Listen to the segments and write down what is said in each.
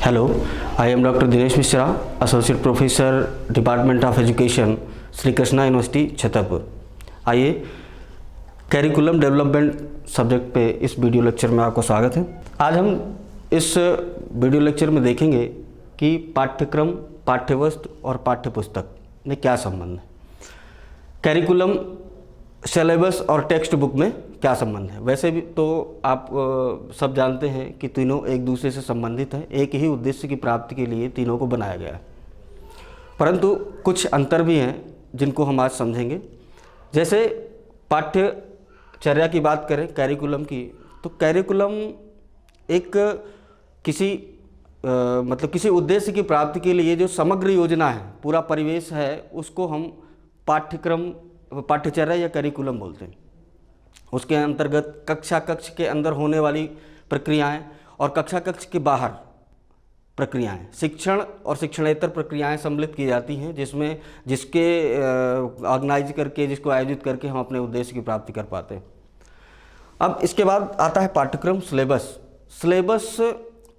Hello, I am Dr. Dinesh Mishra, Associate Professor, Department of Education, Shri Krishna university Chhatarpur. आइए curriculum development subject पे इस video lecture में आपका स्वागत है। आज हम इस वीडियो लेक्चर में देखेंगे कि पाठ्यक्रम, पाठ्यवस्तु और पाठ्यपुस्तक में क्या संबंध है। कैरिकुलम, सिलेबस और टेक्स्ट बुक में क्या संबंध है। वैसे भी तो आप सब जानते हैं कि तीनों एक दूसरे से संबंधित हैं, एक ही उद्देश्य की प्राप्ति के लिए तीनों को बनाया गया है, परंतु कुछ अंतर भी हैं जिनको हम आज समझेंगे। जैसे पाठ्यचर्या की बात करें कैरिकुलम की, तो कैरिकुलम एक किसी उद्देश्य की प्राप्ति के लिए जो समग्र योजना है, पूरा परिवेश है, उसको हम पाठ्यचर्या या कैरिकुलम बोलते हैं। उसके अंतर्गत कक्ष के अंदर होने वाली प्रक्रियाएं और कक्ष के बाहर प्रक्रियाएं, शिक्षण और शिक्षणेतर प्रक्रियाएं सम्मिलित की जाती हैं, जिसके ऑर्गेनाइज करके, जिसको आयोजित करके हम अपने उद्देश्य की प्राप्ति कर पाते हैं। अब इसके बाद आता है पाठ्यक्रम सिलेबस। सिलेबस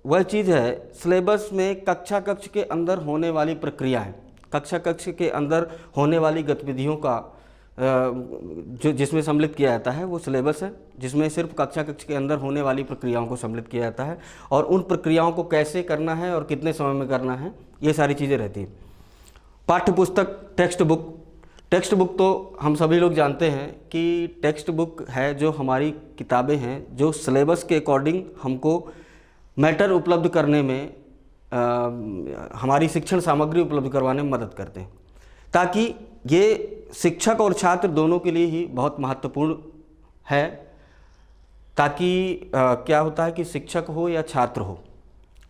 वह चीज़ है, सिलेबस में कक्ष के अंदर होने वाली प्रक्रियाएं, कक्ष के अंदर होने वाली गतिविधियों का जिसमें सम्मिलित किया जाता है वो सिलेबस है, जिसमें सिर्फ कक्ष के अंदर होने वाली प्रक्रियाओं को सम्मिलित किया जाता है और उन प्रक्रियाओं को कैसे करना है और कितने समय में करना है, ये सारी चीज़ें रहती हैं। पाठ्यपुस्तक, टेक्स्ट बुक तो हम सभी लोग जानते हैं कि टेक्स्ट बुक है जो हमारी किताबें हैं, जो सिलेबस के अकॉर्डिंग हमको मैटर उपलब्ध करने में, हमारी शिक्षण सामग्री उपलब्ध करवाने में मदद करते हैं, ताकि ये शिक्षक और छात्र दोनों के लिए ही बहुत महत्वपूर्ण है। ताकि क्या होता है कि शिक्षक हो या छात्र हो,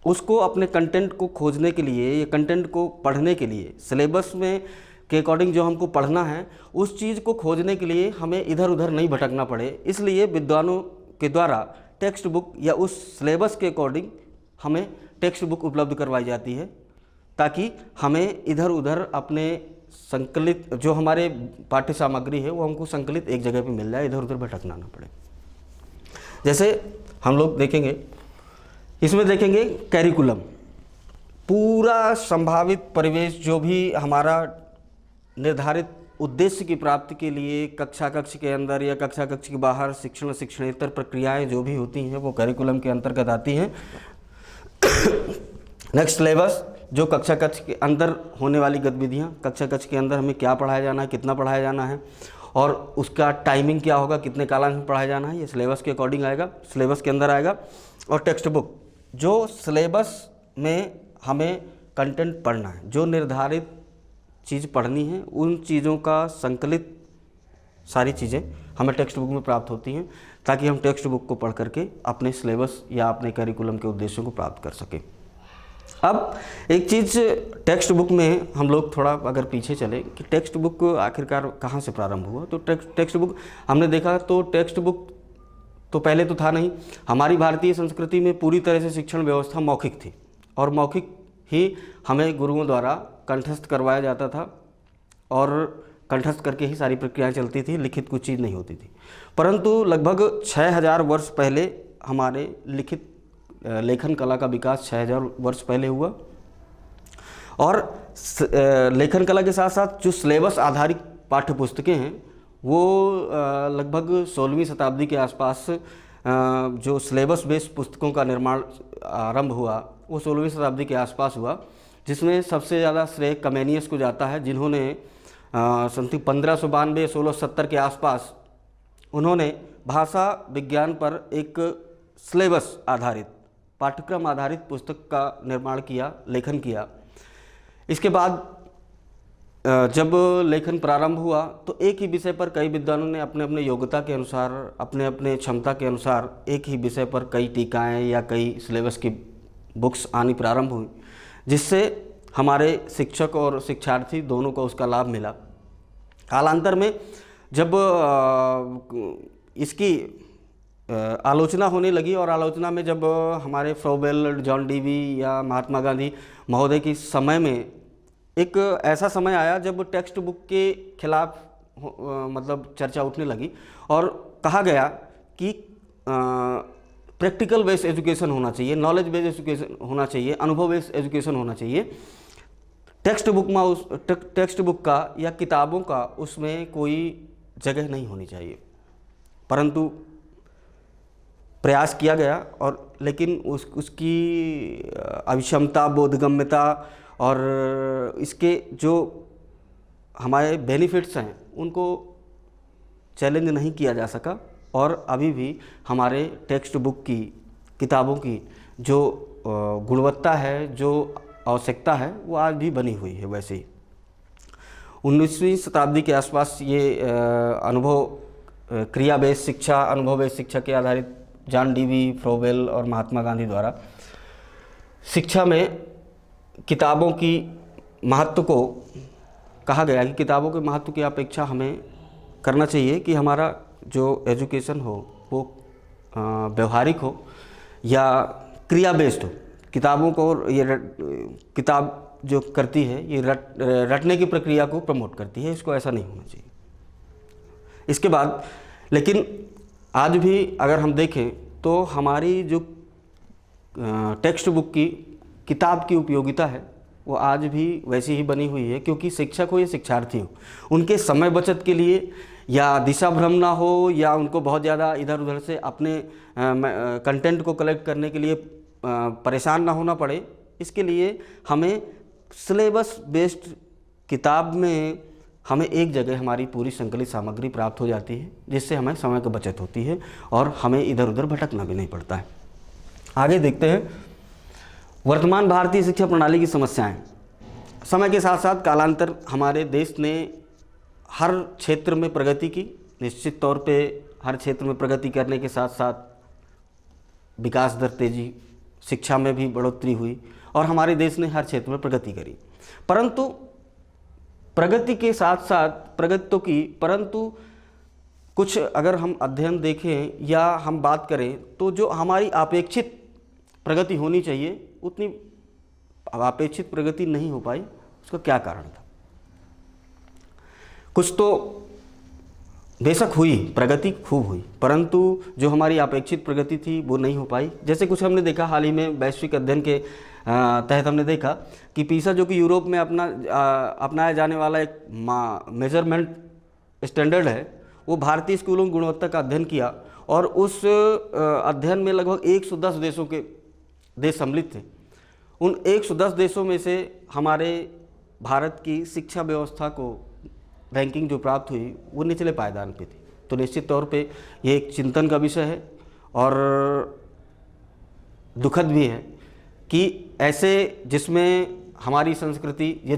उसको अपने कंटेंट को खोजने के लिए या कंटेंट को पढ़ने के लिए, सिलेबस में के अकॉर्डिंग जो हमको पढ़ना है, उस चीज़ को खोजने के लिए हमें इधर उधर नहीं भटकना पड़े। इसलिए विद्वानों के द्वारा टेक्स्ट बुक या उस सिलेबस के अकॉर्डिंग हमें टेक्स्ट बुक उपलब्ध करवाई जाती है, ताकि हमें इधर उधर अपने संकलित जो हमारे पाठ्य सामग्री है वो हमको संकलित एक जगह पे मिल जाए, इधर उधर भटकना ना पड़े। जैसे हम लोग देखेंगे, इसमें देखेंगे कैरिकुलम, पूरा संभावित परिवेश जो भी हमारा निर्धारित उद्देश्य की प्राप्ति के लिए कक्ष के अंदर या कक्ष के बाहर शिक्षण शिक्षणेतर प्रक्रियाएं जो भी होती हैं वो कैरिकुलम के अंतर्गत आती हैं। नेक्स्ट सिलेबस, जो कक्ष के अंदर होने वाली गतिविधियाँ, कक्ष के अंदर हमें क्या पढ़ाया जाना है, कितना पढ़ाया जाना है और उसका टाइमिंग क्या होगा, कितने कालांश में पढ़ाया जाना है, ये सिलेबस के अकॉर्डिंग आएगा, सिलेबस के अंदर आएगा। और टेक्स्ट बुक, जो सिलेबस में हमें कंटेंट पढ़ना है, जो निर्धारित चीज़ पढ़नी है, उन चीज़ों का संकलित सारी चीज़ें हमें टेक्स्ट बुक में प्राप्त होती हैं, ताकि हम टेक्स्ट बुक को पढ़ करके अपने सिलेबस या अपने कैरिकुलम के उद्देश्यों को प्राप्त कर सकें। अब एक चीज़ टेक्स्ट बुक में हम लोग थोड़ा अगर पीछे चले कि टेक्स्ट बुक आखिरकार कहाँ से प्रारंभ हुआ, तो टेक्स्ट बुक हमने देखा तो टेक्स्ट बुक तो पहले तो था नहीं। हमारी भारतीय संस्कृति में पूरी तरह से शिक्षण व्यवस्था मौखिक थी और मौखिक ही हमें गुरुओं द्वारा कंठस्थ करवाया जाता था और कंठस्थ करके ही सारी प्रक्रियाएं चलती थी, लिखित कुछ चीज़ नहीं होती थी। परंतु लगभग 6000 वर्ष पहले हमारे लिखित लेखन कला का विकास 6000 वर्ष पहले हुआ और लेखन कला के साथ साथ जो सिलेबस आधारित पाठ्य पुस्तकें हैं वो लगभग 16वीं शताब्दी के आसपास जो सिलेबस बेस्ड पुस्तकों का निर्माण आरंभ हुआ वो 16वीं शताब्दी के आसपास हुआ, जिसमें सबसे ज़्यादा श्रेय कमेनियस को जाता है, जिन्होंने समथिंग 1592-1670 के आसपास उन्होंने भाषा विज्ञान पर एक सिलेबस आधारित, पाठ्यक्रम आधारित पुस्तक का निर्माण किया, लेखन किया। इसके बाद जब लेखन प्रारंभ हुआ तो एक ही विषय पर कई विद्वानों ने अपने अपने योग्यता के अनुसार, अपने अपने क्षमता के अनुसार एक ही विषय पर कई टीकाएं या कई सिलेबस की बुक्स आनी प्रारंभ हुई, जिससे हमारे शिक्षक और शिक्षार्थी दोनों को उसका लाभ मिला। कालांतर में जब इसकी आलोचना होने लगी और आलोचना में जब हमारे फ्रोबेल, जॉन डीवी या महात्मा गांधी महोदय की समय में एक ऐसा समय आया जब टेक्स्ट बुक के खिलाफ मतलब चर्चा उठने लगी और कहा गया कि प्रैक्टिकल बेस्ड एजुकेशन होना चाहिए, नॉलेज बेस्ड एजुकेशन होना चाहिए, अनुभव बेस्ड एजुकेशन होना चाहिए। टेक्स्ट बुक का या किताबों का उसमें कोई जगह नहीं होनी चाहिए। परंतु प्रयास किया गया और लेकिन उसकी अभिक्षमता, बोधगम्यता और इसके जो हमारे बेनिफिट्स हैं उनको चैलेंज नहीं किया जा सका, और अभी भी हमारे टेक्स्ट बुक की, किताबों की जो गुणवत्ता है, जो आवश्यकता है, वो आज भी बनी हुई है वैसे ही। 19वीं शताब्दी के आसपास ये अनुभव क्रिया बेस्ड शिक्षा, अनुभव बेस्ड शिक्षा के आधारित जॉन डीवी, फ्रोवेल और महात्मा गांधी द्वारा शिक्षा में किताबों की महत्व को कहा गया कि किताबों के महत्व की अपेक्षा हमें करना चाहिए कि हमारा जो एजुकेशन हो वो व्यवहारिक हो या क्रिया बेस्ड हो। किताबों को ये किताब जो करती है ये रटने की प्रक्रिया को प्रमोट करती है, इसको ऐसा नहीं होना चाहिए। इसके बाद लेकिन आज भी अगर हम देखें तो हमारी जो टेक्स्ट बुक की, किताब की उपयोगिता है वो आज भी वैसी ही बनी हुई है, क्योंकि शिक्षक हो या शिक्षार्थी हो, उनके समय बचत के लिए या दिशा भ्रम ना हो या उनको बहुत ज़्यादा इधर उधर से अपने कंटेंट को कलेक्ट करने के लिए परेशान ना होना पड़े, इसके लिए हमें सिलेबस बेस्ड किताब में हमें एक जगह हमारी पूरी संकलित सामग्री प्राप्त हो जाती है, जिससे हमें समय की बचत होती है और हमें इधर उधर भटकना भी नहीं पड़ता है। आगे देखते हैं वर्तमान भारतीय शिक्षा प्रणाली की समस्याएं। समय के साथ साथ कालांतर हमारे देश ने हर क्षेत्र में प्रगति की। निश्चित तौर पे हर क्षेत्र में प्रगति करने के साथ साथ विकास दर तेजी, शिक्षा में भी बढ़ोतरी हुई और हमारे देश ने हर क्षेत्र में प्रगति करी। परंतु प्रगति के साथ साथ प्रगति तो की, परंतु कुछ अगर हम अध्ययन देखें या हम बात करें तो जो हमारी अपेक्षित प्रगति होनी चाहिए उतनी अपेक्षित प्रगति नहीं हो पाई। उसका क्या कारण था? कुछ तो बेशक हुई, प्रगति खूब हुई, परंतु जो हमारी अपेक्षित प्रगति थी वो नहीं हो पाई। जैसे कुछ हमने देखा हाल ही में वैश्विक अध्ययन के तहत हमने देखा कि पीसा जो कि यूरोप में अपनाया जाने वाला एक मेजरमेंट स्टैंडर्ड है, वो भारतीय स्कूलों की गुणवत्ता का अध्ययन किया और उस अध्ययन में लगभग 110 देशों के देश सम्मिलित थे। उन 110 देशों में से हमारे भारत की शिक्षा व्यवस्था को रैंकिंग जो प्राप्त हुई वो निचले पायदान पे थी। तो निश्चित तौर पे ये एक चिंतन का विषय है और दुखद भी है कि ऐसे जिसमें हमारी संस्कृति या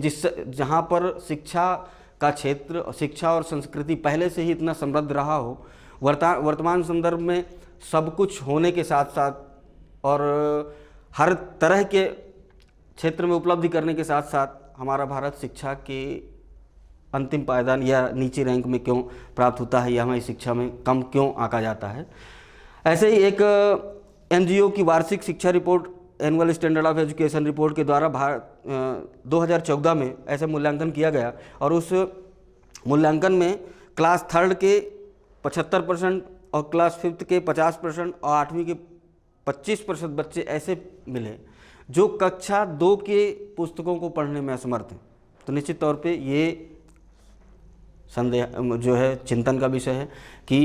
जहाँ पर शिक्षा का क्षेत्र, शिक्षा और संस्कृति पहले से ही इतना समृद्ध रहा हो, वर्तमान संदर्भ में सब कुछ होने के साथ साथ और हर तरह के क्षेत्र में उपलब्धि करने के साथ साथ हमारा भारत शिक्षा के अंतिम पायदान या नीचे रैंक में क्यों प्राप्त होता है या हमारी शिक्षा में कम क्यों आंका जाता है। ऐसे ही एक एनजीओ की वार्षिक शिक्षा report, annual standard of education report के द्वारा 2014 में ऐसे मूल्यांकन किया गया और उस मूल्यांकन में क्लास 3rd के 75% और क्लास 5th के 50% और 8वीं के 25% बच्चे ऐसे मिले जो कक्षा 2 के पुस्तकों को पढ़ने में असमर्थ हैं। तो निश्चित तौर पे ये संदेह जो है चिंतन का विषय है कि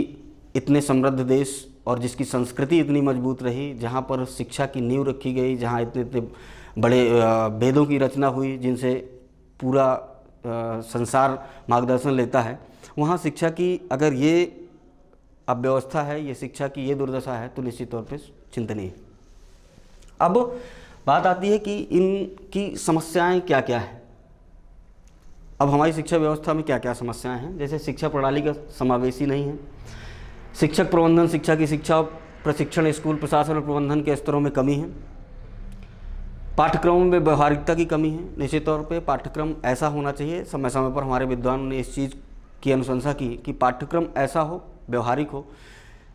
इतने समृद्ध देश और जिसकी संस्कृति इतनी मजबूत रही, जहाँ पर शिक्षा की नींव रखी गई, जहाँ इतने इतने बड़े वेदों की रचना हुई जिनसे पूरा संसार मार्गदर्शन लेता है, वहाँ शिक्षा की अगर ये अव्यवस्था है, ये शिक्षा की ये दुर्दशा है तो निश्चित तौर पे चिंतनीय है। अब बात आती है कि इनकी समस्याएं क्या क्या है। अब हमारी शिक्षा व्यवस्था में क्या क्या समस्याएं हैं। जैसे शिक्षा प्रणाली का समावेशी नहीं है, शिक्षक प्रबंधन, शिक्षा की शिक्षा प्रशिक्षण, स्कूल प्रशासन और प्रबंधन के स्तरों में कमी है, पाठ्यक्रमों में व्यवहारिकता की कमी है। निश्चित तौर पे पाठ्यक्रम ऐसा होना चाहिए, समय समय पर हमारे विद्वानों ने इस चीज़ की अनुशंसा की कि पाठ्यक्रम ऐसा हो, व्यवहारिक हो।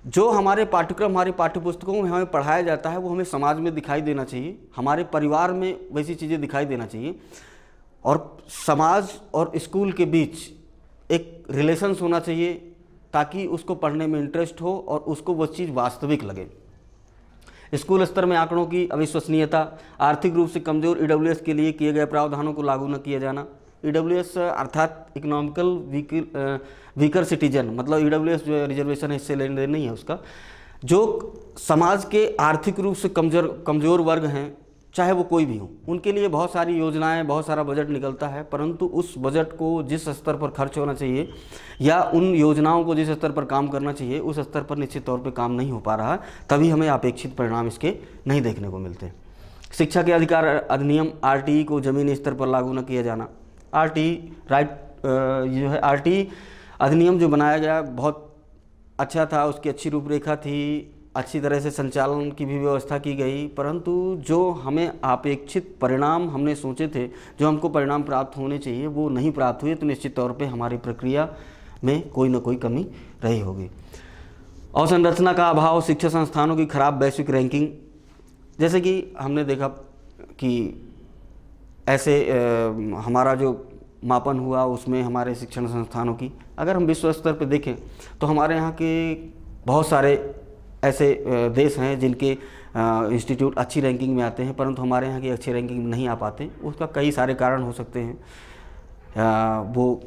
जो हमारे पाठ्यक्रम, हमारी पाठ्यपुस्तकों में हमें पढ़ाया जाता है वो हमें समाज में दिखाई देना चाहिए, हमारे परिवार में वैसी चीज़ें दिखाई देना चाहिए और समाज और स्कूल के बीच एक रिलेशंस होना चाहिए ताकि उसको पढ़ने में इंटरेस्ट हो और उसको वो चीज़ वास्तविक लगे। स्कूल स्तर में आंकड़ों की अविश्वसनीयता, आर्थिक रूप से कमजोर ईडब्ल्यूएस के लिए किए गए प्रावधानों को लागू न किया जाना। ईडब्ल्यूएस अर्थात इकोनॉमिकल वीकर सिटीजन, मतलब ईडब्ल्यूएस जो रिजर्वेशन है इससे लेन देन नहीं है उसका। जो समाज के आर्थिक रूप से कमजोर वर्ग हैं, चाहे वो कोई भी हो, उनके लिए बहुत सारी योजनाएं, बहुत सारा बजट निकलता है, परंतु उस बजट को जिस स्तर पर खर्च होना चाहिए या उन योजनाओं को जिस स्तर पर काम करना चाहिए उस स्तर पर निश्चित तौर पे काम नहीं हो पा रहा, तभी हमें अपेक्षित परिणाम इसके नहीं देखने को मिलते। शिक्षा के अधिकार अधिनियम आरटीई को ज़मीनी स्तर पर लागू न किया जाना। आरटीई जो है आरटीई अधिनियम जो बनाया गया बहुत अच्छा था, उसकी अच्छी रूपरेखा थी, अच्छी तरह से संचालन की भी व्यवस्था की गई, परंतु जो हमें अपेक्षित परिणाम हमने सोचे थे, जो हमको परिणाम प्राप्त होने चाहिए वो नहीं प्राप्त हुए, तो निश्चित तौर पे हमारी प्रक्रिया में कोई ना कोई कमी रही होगी। अवसंरचना का अभाव, शिक्षा संस्थानों की खराब वैश्विक रैंकिंग, जैसे कि हमने देखा कि ऐसे हमारा जो मापन हुआ उसमें हमारे शिक्षण संस्थानों की, अगर हम विश्व स्तर पर देखें तो हमारे यहाँ के बहुत सारे ऐसे देश हैं जिनके इंस्टीट्यूट अच्छी रैंकिंग में आते हैं, परंतु हमारे यहाँ की अच्छी रैंकिंग में नहीं आ पाते। उसका कई सारे कारण हो सकते हैं। वो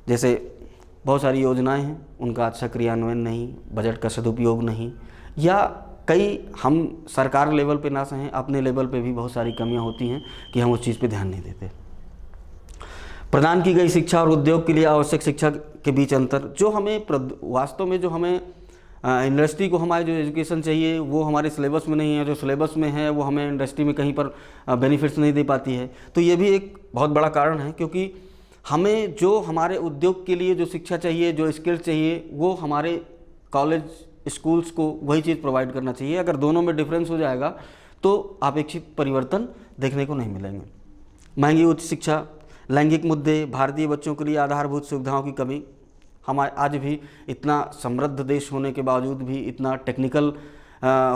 जैसे बहुत सारी योजनाएं हैं, उनका अच्छा क्रियान्वयन नहीं, बजट का सदुपयोग नहीं, या कई हम सरकार लेवल पे ना सहें, अपने लेवल पे भी बहुत सारी कमियां होती हैं कि हम उस चीज़ पे ध्यान नहीं देते। प्रदान की गई शिक्षा और उद्योग के लिए आवश्यक शिक्षा के बीच अंतर, जो हमें वास्तव में जो हमें इंडस्ट्री को हमारे जो एजुकेशन चाहिए वो हमारे सिलेबस में नहीं है, जो सिलेबस में है वो हमें इंडस्ट्री में कहीं पर बेनिफिट्स नहीं दे पाती है। तो ये भी एक बहुत बड़ा कारण है, क्योंकि हमें जो हमारे उद्योग के लिए जो शिक्षा चाहिए, जो स्किल्स चाहिए, वो हमारे कॉलेज स्कूल्स को वही चीज़ प्रोवाइड करना चाहिए। अगर दोनों में डिफरेंस हो जाएगा तो अपेक्षित परिवर्तन देखने को नहीं मिलेंगे। महंगी उच्च शिक्षा, लैंगिक मुद्दे, भारतीय बच्चों के लिए आधारभूत सुविधाओं की कमी। हमारे आज भी इतना समृद्ध देश होने के बावजूद भी, इतना टेक्निकल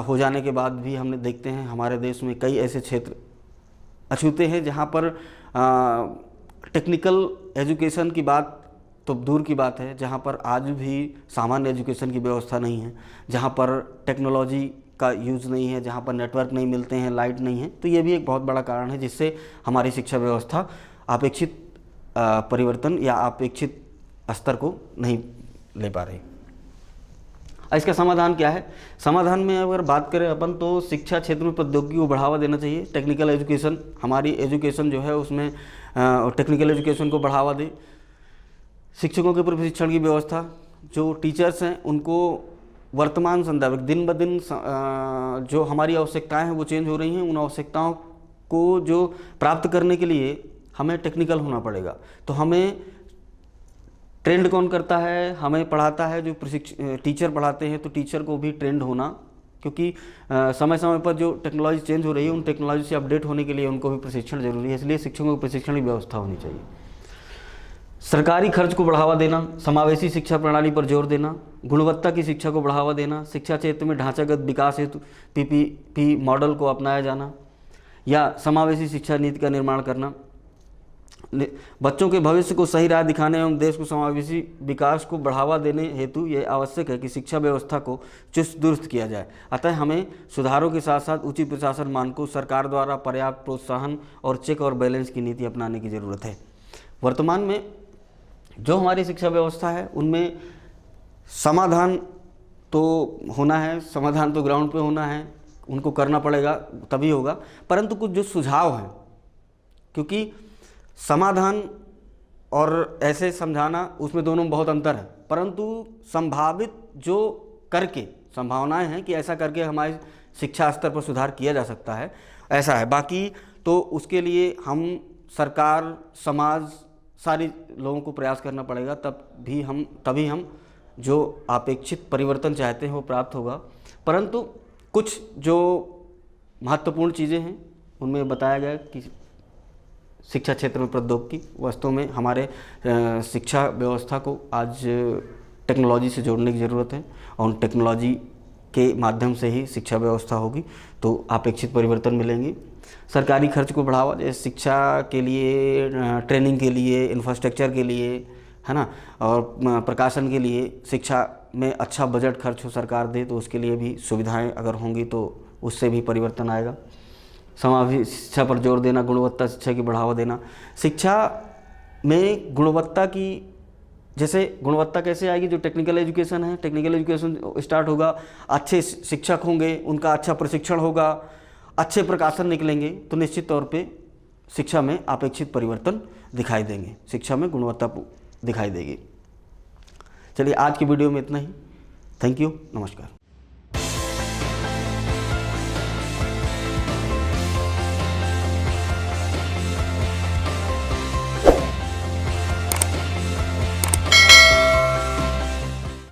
हो जाने के बाद भी हमने देखते हैं हमारे देश में कई ऐसे क्षेत्र अछूते हैं जहाँ पर टेक्निकल एजुकेशन की बात तो दूर की बात है, जहाँ पर आज भी सामान्य एजुकेशन की व्यवस्था नहीं है, जहाँ पर टेक्नोलॉजी का यूज़ नहीं है, जहाँ पर नेटवर्क नहीं मिलते हैं, लाइट नहीं है। तो ये भी एक बहुत बड़ा कारण है जिससे हमारी शिक्षा व्यवस्था अपेक्षित परिवर्तन या अपेक्षित स्तर को नहीं ले पा रही। इसका समाधान क्या है? समाधान में अगर बात करें अपन तो शिक्षा क्षेत्र में प्रौद्योगिकी को बढ़ावा देना चाहिए। टेक्निकल एजुकेशन, हमारी एजुकेशन जो है उसमें टेक्निकल एजुकेशन को बढ़ावा दे। शिक्षकों के प्रशिक्षण की व्यवस्था, जो टीचर्स हैं उनको वर्तमान संदर्भ, दिन ब दिन जो हमारी आवश्यकताएं हैं वो चेंज हो रही हैं, उन आवश्यकताओं को जो प्राप्त करने के लिए हमें टेक्निकल होना पड़ेगा। तो हमें ट्रेंड कौन करता है? हमें पढ़ाता है जो टीचर पढ़ाते हैं, तो टीचर को भी ट्रेंड होना, क्योंकि समय समय पर जो टेक्नोलॉजी चेंज हो रही है उन टेक्नोलॉजी से अपडेट होने के लिए उनको भी प्रशिक्षण जरूरी है, इसलिए शिक्षकों को प्रशिक्षण की व्यवस्था होनी चाहिए। सरकारी खर्च को बढ़ावा देना, समावेशी शिक्षा प्रणाली पर जोर देना, गुणवत्ता की शिक्षा को बढ़ावा देना, शिक्षा क्षेत्र में ढांचागत विकास हेतु पीपीपी मॉडल को अपनाया जाना या समावेशी शिक्षा नीति का निर्माण करना। बच्चों के भविष्य को सही राह दिखाने एवं देश को समावेशी विकास को बढ़ावा देने हेतु यह आवश्यक है कि शिक्षा व्यवस्था को चुस्त दुरुस्त किया जाए। अतः हमें सुधारों के साथ साथ उचित प्रशासन मानकों, सरकार द्वारा पर्याप्त प्रोत्साहन और चेक और बैलेंस की नीति अपनाने की ज़रूरत है। वर्तमान में जो हमारी शिक्षा व्यवस्था है उनमें समाधान तो होना है, समाधान तो ग्राउंड पे होना है, उनको करना पड़ेगा तभी होगा, परंतु कुछ जो सुझाव हैं, क्योंकि समाधान और ऐसे समझाना उसमें दोनों में बहुत अंतर है, परंतु संभावित जो करके संभावनाएं हैं कि ऐसा करके हमारी शिक्षा स्तर पर सुधार किया जा सकता है, ऐसा है। बाकी तो उसके लिए हम सरकार, समाज, सारे लोगों को प्रयास करना पड़ेगा, तभी हम जो अपेक्षित परिवर्तन चाहते हैं वो प्राप्त होगा। परंतु कुछ जो महत्वपूर्ण चीज़ें हैं उनमें बताया गया कि शिक्षा क्षेत्र में प्रौद्योगिकी, वास्तव में हमारे शिक्षा व्यवस्था को आज टेक्नोलॉजी से जोड़ने की ज़रूरत है और टेक्नोलॉजी के माध्यम से ही शिक्षा व्यवस्था होगी तो अपेक्षित परिवर्तन मिलेंगे। सरकारी खर्च को बढ़ावा, जैसे शिक्षा के लिए, ट्रेनिंग के लिए, इंफ्रास्ट्रक्चर के लिए, है ना, और प्रकाशन के लिए शिक्षा में अच्छा बजट खर्च हो सरकार दे, तो उसके लिए भी सुविधाएं अगर होंगी तो उससे भी परिवर्तन आएगा। समावेशी शिक्षा पर जोर देना, गुणवत्ता शिक्षा की बढ़ावा देना। शिक्षा में गुणवत्ता की, जैसे गुणवत्ता कैसे आएगी, जो टेक्निकल एजुकेशन है, टेक्निकल एजुकेशन स्टार्ट होगा, अच्छे शिक्षक होंगे, उनका अच्छा प्रशिक्षण होगा, अच्छे प्रकाशन निकलेंगे, तो निश्चित तौर पे शिक्षा में अपेक्षित परिवर्तन दिखाई देंगे, शिक्षा में गुणवत्ता दिखाई देगी। चलिए आज की वीडियो में इतना ही। थैंक यू, नमस्कार।